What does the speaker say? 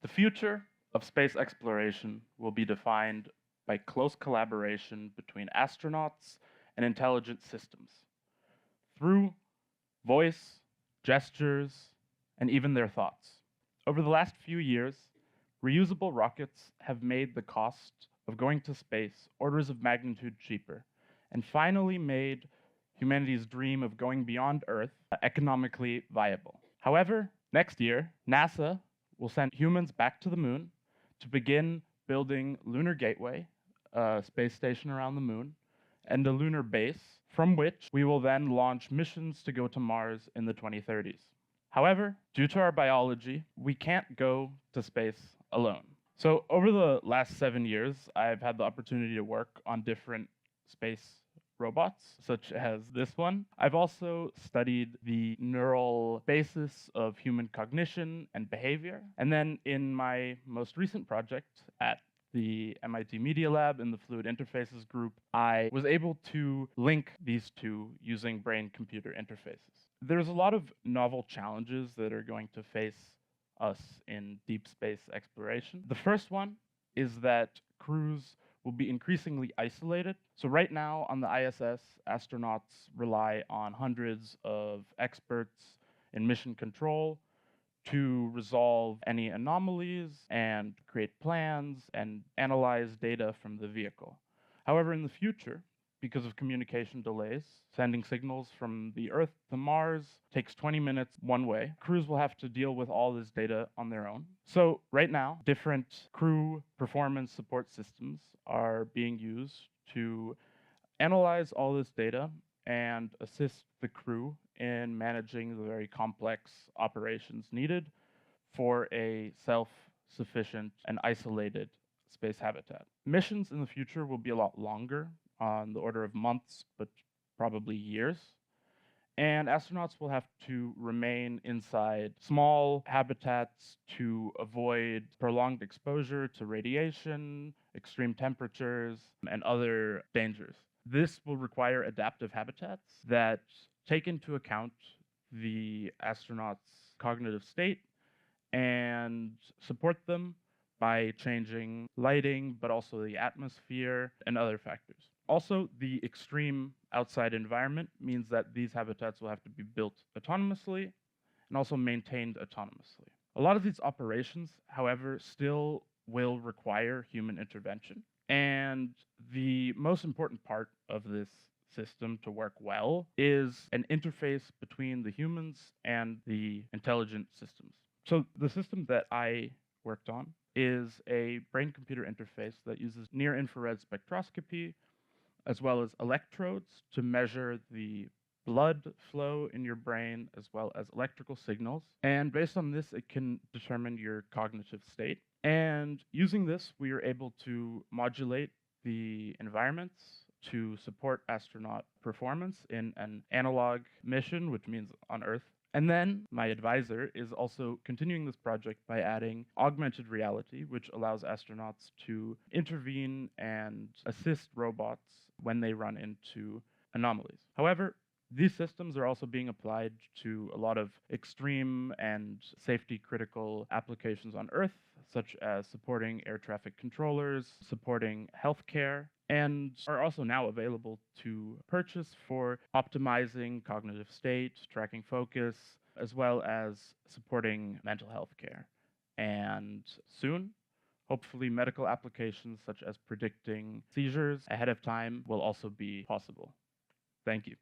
The future of space exploration will be defined by close collaboration between astronauts and intelligent systems through voice, gestures, and even their thoughts. Over the last few years, reusable rockets have made the cost of going to space orders of magnitude cheaper, and finally made humanity's dream of going beyond Earth economically viable. However, next year, NASA will send humans back to the moon to begin building Lunar Gateway, a space station around the moon, and a lunar base, from which we will then launch missions to go to Mars in the 2030s. However, due to our biology, we can't go to space alone. So, over the last 7 years, I've had the opportunity to work on different space robots, such as this one. I've also studied the neural basis of human cognition and behavior. And then in my most recent project at the MIT Media Lab in the Fluid Interfaces group, I was able to link these two using brain-computer interfaces. There's a lot of novel challenges that are going to face us in deep space exploration. The first one is that crews will be increasingly isolated. So right now on the ISS, astronauts rely on hundreds of experts in mission control to resolve any anomalies and create plans and analyze data from the vehicle. However, in the future, because of communication delays, sending signals from the Earth to Mars takes 20 minutes one way. Crews will have to deal with all this data on their own. So right now, different crew performance support systems are being used to analyze all this data and assist the crew in managing the very complex operations needed for a self-sufficient and isolated space habitat. Missions in the future will be a lot longer, on the order of months, but probably years. And astronauts will have to remain inside small habitats to avoid prolonged exposure to radiation, extreme temperatures, and other dangers. This will require adaptive habitats that take into account the astronauts' cognitive state and support them by changing lighting, but also the atmosphere and other factors. Also, the extreme outside environment means that these habitats will have to be built autonomously and also maintained autonomously. A lot of these operations, however, still will require human intervention. And the most important part of this system to work well is an interface between the humans and the intelligent systems. So the system that I worked on is a brain-computer interface that uses near-infrared spectroscopy as well as electrodes to measure the blood flow in your brain as well as electrical signals. And based on this, it can determine your cognitive state. And using this, we are able to modulate the environments to support astronaut performance in an analog mission, which means on Earth. And then my advisor is also continuing this project by adding augmented reality, which allows astronauts to intervene and assist robots when they run into anomalies. However, these systems are also being applied to a lot of extreme and safety critical applications on Earth, such as supporting air traffic controllers, supporting healthcare, and are also now available to purchase for optimizing cognitive state, tracking focus, as well as supporting mental health care. And soon, hopefully, medical applications such as predicting seizures ahead of time will also be possible. Thank you.